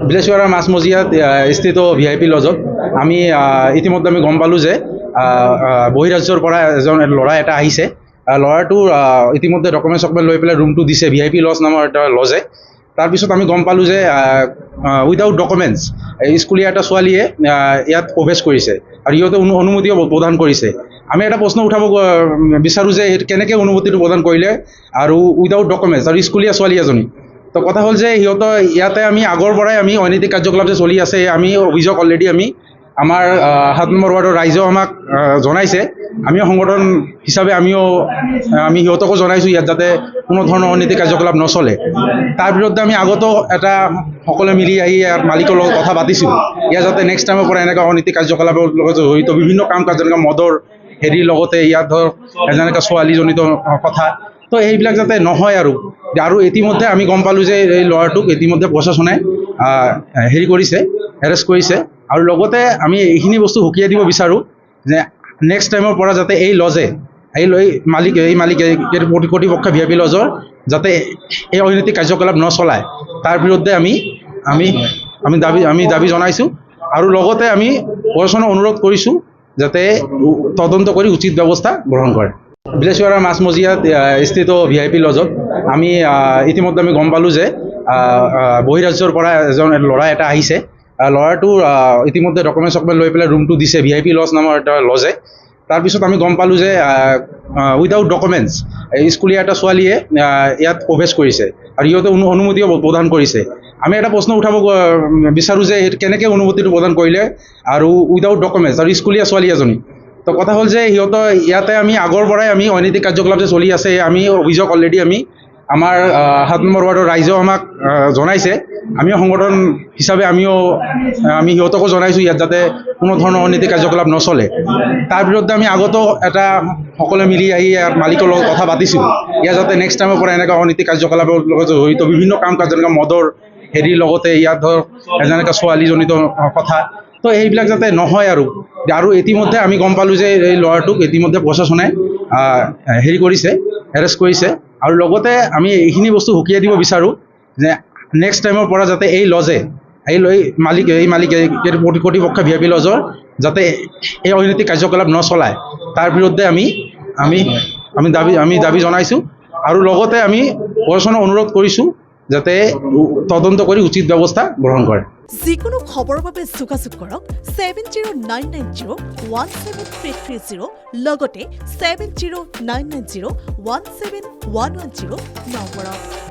বিলাসীপাৰা মাছমজিয়াত স্থিত VIP লজত আমি ইতিমধ্যে আমি গম পালোঁ যে বহিৰাজ্যৰ পৰা এজন ল'ৰা এটা আহিছে। ল'ৰাটোৰ ইতিমধ্যে ডকুমেণ্ট লৈ পেলাই ৰুমটো দিছে VIP লজ নামৰ এটা লজে। তাৰপিছত আমি গম পালোঁ যে উইদাউট ডকুমেণ্টছ স্কুলীয়া এটা ছোৱালীয়ে ইয়াত প্ৰৱেশ কৰিছে আৰু সিহঁতে অনুমতিও প্ৰদান কৰিছে। আমি এটা প্ৰশ্ন উঠাব বিচাৰোঁ যে কেনেকৈ অনুমতিটো প্ৰদান কৰিলে আৰু উইদাউট ডকুমেণ্টছ আৰু স্কুলীয়া ছোৱালী এজনী। তো কথা হ'ল যে সিহঁতৰ ইয়াতে আমি আগৰ পৰাই আমি অনৈতিক কাৰ্যকলাপ যে চলি আছে আমি অভিযোগ অলৰেডি আমি আমাৰ ৭ নম্বৰ ৱাৰ্ডৰ ৰাইজেও আমাক জনাইছে। আমিও সংগঠন হিচাপে আমি সিহঁতকো জনাইছোঁ ইয়াত যাতে কোনো ধৰণৰ অনৈতিক কাৰ্যকলাপ নচলে। তাৰ বিৰুদ্ধে আমি আগতেও এটা সকলোৱে মিলি আহি ইয়াৰ মালিকৰ লগত কথা পাতিছোঁ ইয়াত যাতে নেক্সট টাইমৰ পৰা এনেকুৱা অনৈতিক কাৰ্যকলাপৰ লগত জড়িত বিভিন্ন কাম কাজ যেনেকৈ মদৰ হেৰিৰ লগতে ইয়াত ধৰক যেনেকৈ ছোৱালীজনিত কথা তো এইবিলাক যাতে নহয় আৰু ইতিমধ্যে আমি গম পালোঁ যে এই ল'ৰাটোক ইতিমধ্যে প্ৰশাসনে কৰিছে, এৰেষ্ট কৰিছে আৰু লগতে আমি এইখিনি বস্তু সুকীয়াই দিব বিচাৰোঁ যে নেক্সট টাইমৰ পৰা যাতে এই লজে এই মালিকে কৰ্তৃপক্ষ VIP লজৰ যাতে এই অনৈতিক কাৰ্যকলাপ নচলায় তাৰ বিৰুদ্ধে আমি দাবী জনাইছোঁ আৰু লগতে আমি প্ৰশাসনক অনুৰোধ কৰিছোঁ যাতে তদন্ত কৰি উচিত ব্যৱস্থা গ্ৰহণ কৰে। বিলাসীপাৰা মাছমজিয়াত স্থিত VIP লজত আমি ইতিমধ্যে আমি গম পালোঁ যে বহিৰাজ্যৰ পৰা এজন ল'ৰা এটা আহিছে। ল'ৰাটোৰ ইতিমধ্যে ডকুমেণ্ট লৈ পেলাই ৰুমটো দিছে VIP লজ নামৰ এটা লজে। তাৰপিছত আমি গম পালোঁ যে উইদাউট ডকুমেণ্টছ স্কুলীয়া এটা ছোৱালীয়ে ইয়াত প্ৰৱেশ কৰিছে আৰু সিহঁতে অনুমতিও প্ৰদান কৰিছে। আমি এটা প্ৰশ্ন উঠাব বিচাৰোঁ যে কেনেকৈ অনুমতিটো প্ৰদান কৰিলে আৰু উইদাউট ডকুমেণ্টছ আৰু স্কুলীয়া ছোৱালী এজনী। তো কথা হ'ল যে সিহঁতৰ ইয়াতে আমি আগৰ পৰাই আমি অনৈতিক কাৰ্যকলাপ যে চলি আছে আমি অভিযোগ অলৰেডি আমি আমাৰ ৭ নম্বৰ ৱাৰ্ডৰ ৰাইজেও আমাক জনাইছে। আমিও সংগঠন হিচাপে আমি সিহঁতকো জনাইছোঁ ইয়াত যাতে কোনো ধৰণৰ অনৈতিক কাৰ্যকলাপ নচলে। তাৰ বিৰুদ্ধে আমি আগতেও এটা সকলোৱে মিলি আহি ইয়াৰ মালিকৰ লগত কথা পাতিছোঁ ইয়াত যাতে নেক্সট টাইমৰ পৰা এনেকুৱা অনৈতিক কাৰ্যকলাপৰ লগত জড়িত বিভিন্ন কাম কাজ যেনেকৈ মদৰ হেৰিৰ লগতে ইয়াত ধৰক যেনেকৈ ছোৱালীজনিত কথা তো এইবিলাক যাতে নহয় আৰু ইতিমধ্যে আমি গম পালোঁ যে এই ল'ৰাটোক ইতিমধ্যে প্ৰশাসনে কৰিছে, এৰেষ্ট কৰিছে আৰু লগতে আমি এইখিনি বস্তু সুকীয়াই দিব বিচাৰোঁ যে নেক্সট টাইমৰ পৰা যাতে এই লজে মালিকে কৰ্তৃপক্ষ VIP লজৰ যাতে এই অনৈতিক কাৰ্যকলাপ নচলায় তাৰ বিৰুদ্ধে আমি দাবী জনাইছোঁ আৰু লগতে আমি প্ৰশাসনক অনুৰোধ কৰিছোঁ যাতে তদন্ত কৰি উচিত ব্যৱস্থা গ্ৰহণ কৰে। যিকোনো খবৰৰ বাবে যোগাযোগ কৰক 7099017330 লগতে 7099017110 নম্বৰত।